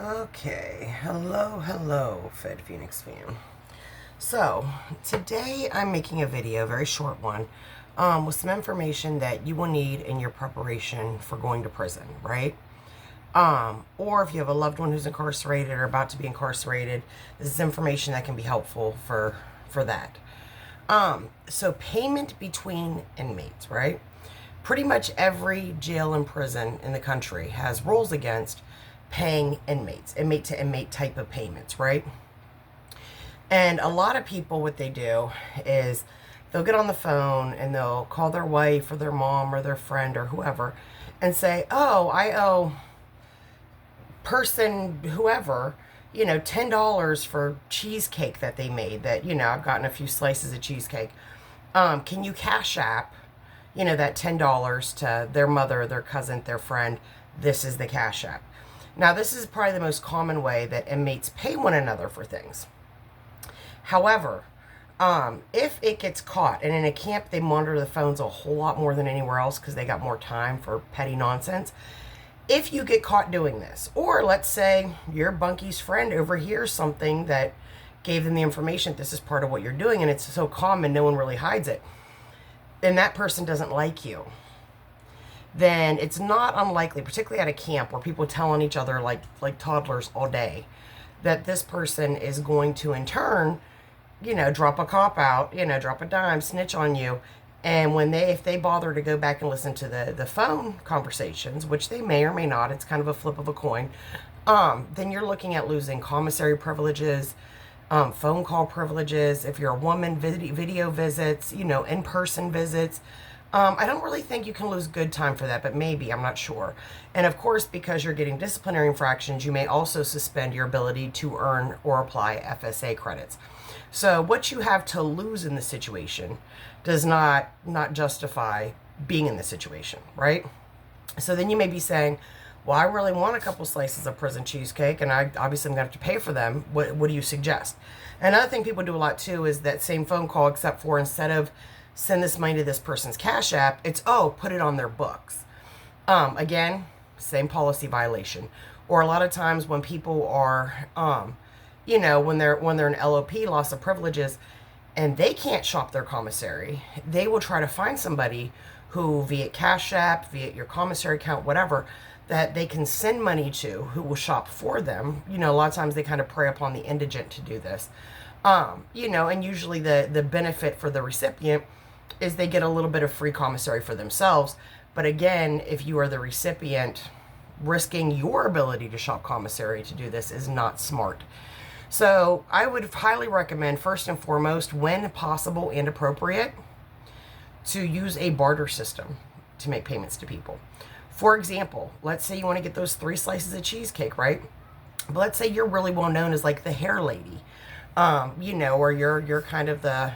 Okay, hello, FedPhoenix fam. So, today I'm making a video, a very short one, with some information that you will need in your preparation for going to prison, right? Or if you have a loved one who's incarcerated or about to be incarcerated, this is information that can be helpful for that. So payment between inmates, right? Pretty much every jail and prison in the country has rules against paying inmates, inmate to inmate type of payments, right? And a lot of people, what they do is they'll get on the phone and they'll call their wife or their mom or their friend or whoever and say, oh, I owe person whoever, $10 for cheesecake that they made that, I've gotten a few slices of cheesecake. Can you cash app, that $10 to their mother, their cousin, their friend? This is the cash app. Now, this is probably the most common way that inmates pay one another for things. However, if it gets caught, and in a camp they monitor the phones a whole lot more than anywhere else because they got more time for petty nonsense. If you get caught doing this, or let's say your bunky's friend overhears something that gave them the information, this is part of what you're doing, and it's so common, no one really hides it, and that person doesn't like you, then it's not unlikely, particularly at a camp where people telling each other like toddlers all day, that this person is going to in turn, drop a cop out, drop a dime, snitch on you. And if they bother to go back and listen to the phone conversations, which they may or may not, it's kind of a flip of a coin, then you're looking at losing commissary privileges, phone call privileges. If you're a woman, video visits, in-person visits. I don't really think you can lose good time for that, but maybe, I'm not sure. And of course, because you're getting disciplinary infractions, you may also suspend your ability to earn or apply FSA credits. So what you have to lose in this situation does not justify being in this situation, right? So then you may be saying, well, I really want a couple slices of prison cheesecake, and I obviously I'm going to have to pay for them. What do you suggest? Another thing people do a lot too is that same phone call, except for instead of send this money to this person's cash app, it's, put it on their books. Again, same policy violation. Or a lot of times when people are, when they're an LOP, loss of privileges, and they can't shop their commissary, they will try to find somebody who, via cash app, via your commissary account, whatever, that they can send money to, who will shop for them. A lot of times they kind of prey upon the indigent to do this. And usually the benefit for the recipient is they get a little bit of free commissary for themselves. But again, if you are the recipient, risking your ability to shop commissary to do this is not smart. So I would highly recommend, first and foremost, when possible and appropriate, to use a barter system to make payments to people. For example, let's say you want to get those 3 slices of cheesecake, right? But let's say you're really well known as like the hair lady, or you're kind of the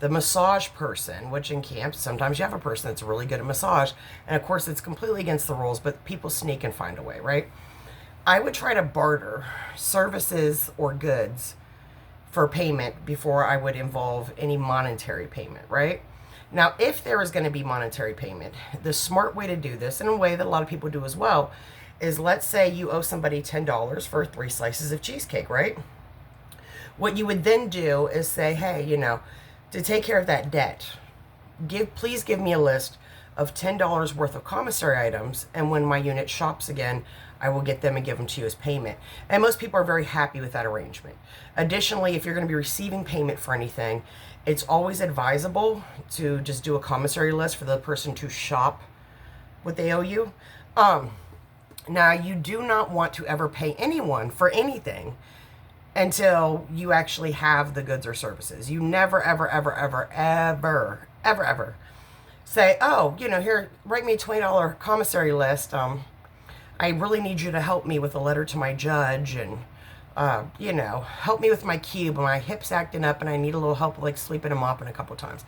massage person, which in camps, sometimes you have a person that's really good at massage. And of course, it's completely against the rules, but people sneak and find a way, right? I would try to barter services or goods for payment before I would involve any monetary payment, right? Now, if there is going to be monetary payment, the smart way to do this, in a way that a lot of people do as well, is let's say you owe somebody $10 for 3 slices of cheesecake, right? What you would then do is say, hey, to take care of that debt, please give me a list of $10 worth of commissary items, and when my unit shops again, I will get them and give them to you as payment. And most people are very happy with that arrangement. Additionally, if you're going to be receiving payment for anything, it's always advisable to just do a commissary list for the person to shop what they owe you. Now, you do not want to ever pay anyone for anything until you actually have the goods or services. You never, ever, ever, ever, ever, ever, ever say, oh, here, write me a $20 commissary list. I really need you to help me with a letter to my judge, and, help me with my cube. My hip's acting up and I need a little help, like sleeping and mopping a couple times.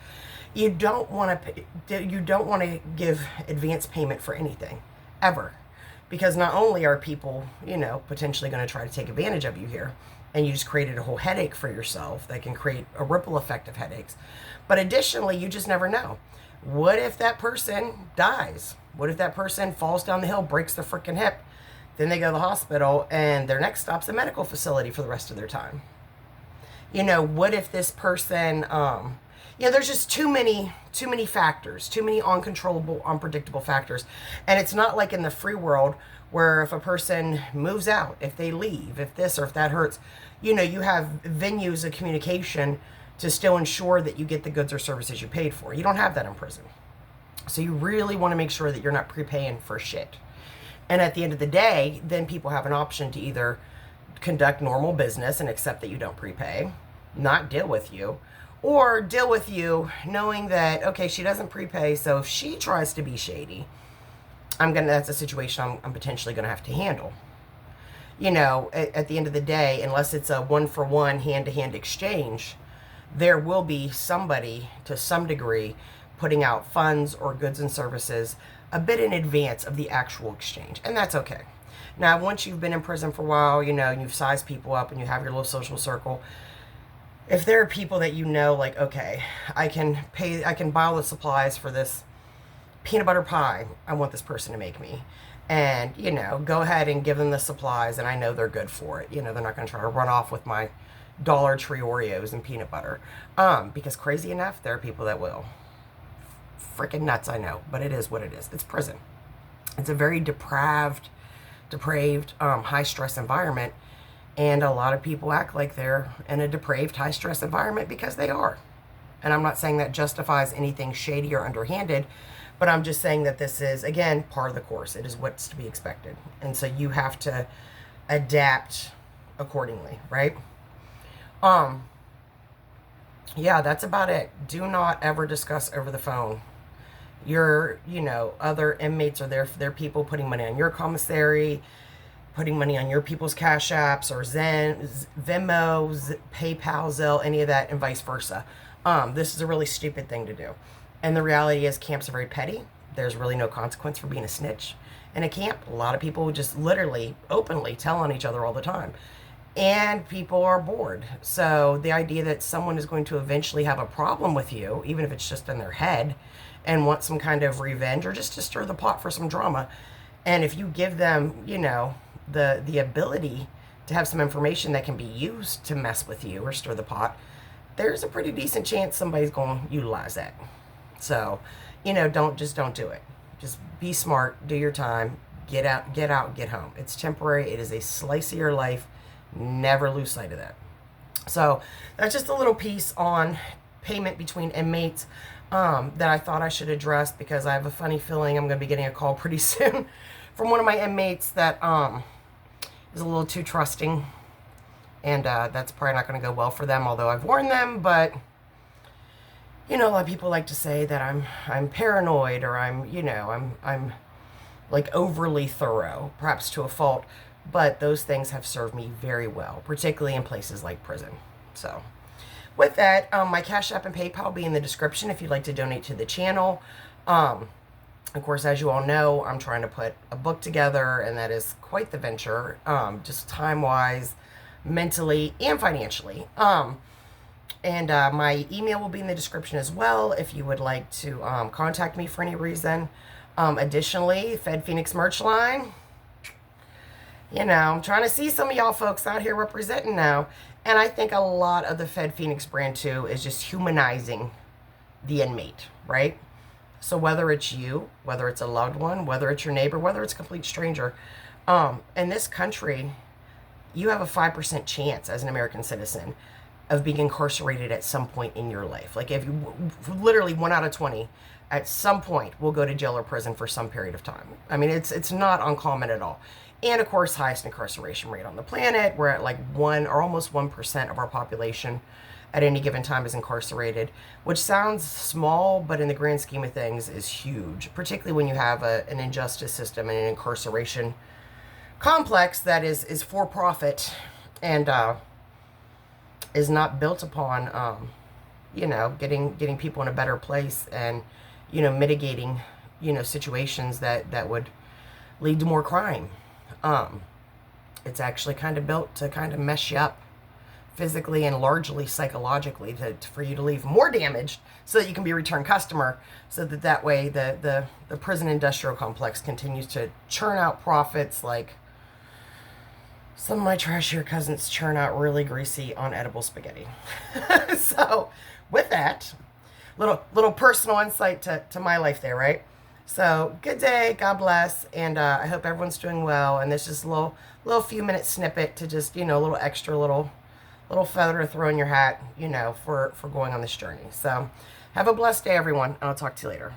You don't want to give advance payment for anything, ever. Because not only are people, potentially going to try to take advantage of you here, and you just created a whole headache for yourself that can create a ripple effect of headaches. But additionally, you just never know. What if that person dies? What if that person falls down the hill, breaks their freaking hip? Then they go to the hospital, and their next stop's a medical facility for the rest of their time. What if this person, there's just too many factors, too many uncontrollable, unpredictable factors. And it's not like in the free world where if a person moves out, if they leave, if this or if that hurts, you have venues of communication to still ensure that you get the goods or services you paid for. You don't have that in prison. So you really want to make sure that you're not prepaying for shit. And at the end of the day, then people have an option to either conduct normal business and accept that you don't prepay, not deal with you, or deal with you knowing that, okay, she doesn't prepay, so if she tries to be shady, that's a situation I'm potentially going to have to handle. At the end of the day, unless it's a one-for-one, hand-to-hand exchange, there will be somebody, to some degree, putting out funds or goods and services a bit in advance of the actual exchange. And that's okay. Now, once you've been in prison for a while, and you've sized people up and you have your little social circle, if there are people that like, okay, I can buy all the supplies for this peanut butter pie I want this person to make me. And, go ahead and give them the supplies, and I know they're good for it. They're not going to try to run off with my Dollar Tree Oreos and peanut butter. Because crazy enough, there are people that will. Freaking nuts, I know, but it is what it is. It's prison. It's a very depraved, high-stress environment, and a lot of people act like they're in a depraved, high-stress environment because they are. And I'm not saying that justifies anything shady or underhanded, but I'm just saying that this is, again, part of the course. It is what's to be expected. And so you have to adapt accordingly, right? Yeah, that's about it. Do not ever discuss over the phone. Your, other inmates are there for their people, putting money on your commissary, putting money on your people's Cash Apps or Venmo, PayPal, Zelle, any of that, and vice versa. This is a really stupid thing to do. And the reality is camps are very petty. There's really no consequence for being a snitch. In a camp, a lot of people just literally, openly tell on each other all the time. And people are bored. So the idea that someone is going to eventually have a problem with you, even if it's just in their head, and want some kind of revenge or just to stir the pot for some drama. And if you give them, the ability to have some information that can be used to mess with you or stir the pot, there's a pretty decent chance somebody's going to utilize that. So, don't do it. Just be smart, do your time, get out, get home. It's temporary. It is a slice of your life. Never lose sight of that. So that's just a little piece on payment between inmates that I thought I should address, because I have a funny feeling I'm going to be getting a call pretty soon from one of my inmates that is a little too trusting, and that's probably not going to go well for them, although I've warned them. But a lot of people like to say that I'm paranoid, or I'm like overly thorough, perhaps to a fault. But those things have served me very well, particularly in places like prison. So with that, my Cash App and PayPal will be in the description if you'd like to donate to the channel. Of course, as you all know, I'm trying to put a book together, and that is quite the venture, just time-wise, mentally, and financially. And my email will be in the description as well if you would like to contact me for any reason. Additionally, FedPhoenix merch line. I'm trying to see some of y'all folks out here representing now. And I think a lot of the FedPhoenix brand, too, is just humanizing the inmate, right? So whether it's you, whether it's a loved one, whether it's your neighbor, whether it's a complete stranger, in this country, you have a 5% chance as an American citizen of being incarcerated at some point in your life. Like, if you, literally 1 out of 20 at some point will go to jail or prison for some period of time. I mean, it's not uncommon at all. And of course, highest incarceration rate on the planet. We're at like 1 or almost 1% of our population at any given time is incarcerated, which sounds small, but in the grand scheme of things is huge, particularly when you have an injustice system and an incarceration complex that is for profit and is not built upon, getting people in a better place and, mitigating, situations that would lead to more crime. It's actually kind of built to kind of mess you up physically and largely psychologically for you to leave more damaged so that you can be a return customer, so that way the prison industrial complex continues to churn out profits like some of my trashier cousins churn out really greasy on edible spaghetti. So, with that, little personal insight to my life there, right? So, good day, God bless, and I hope everyone's doing well. And this is a little few minute snippet to just, a little extra little feather to throw in your hat, for going on this journey. So, have a blessed day, everyone, and I'll talk to you later.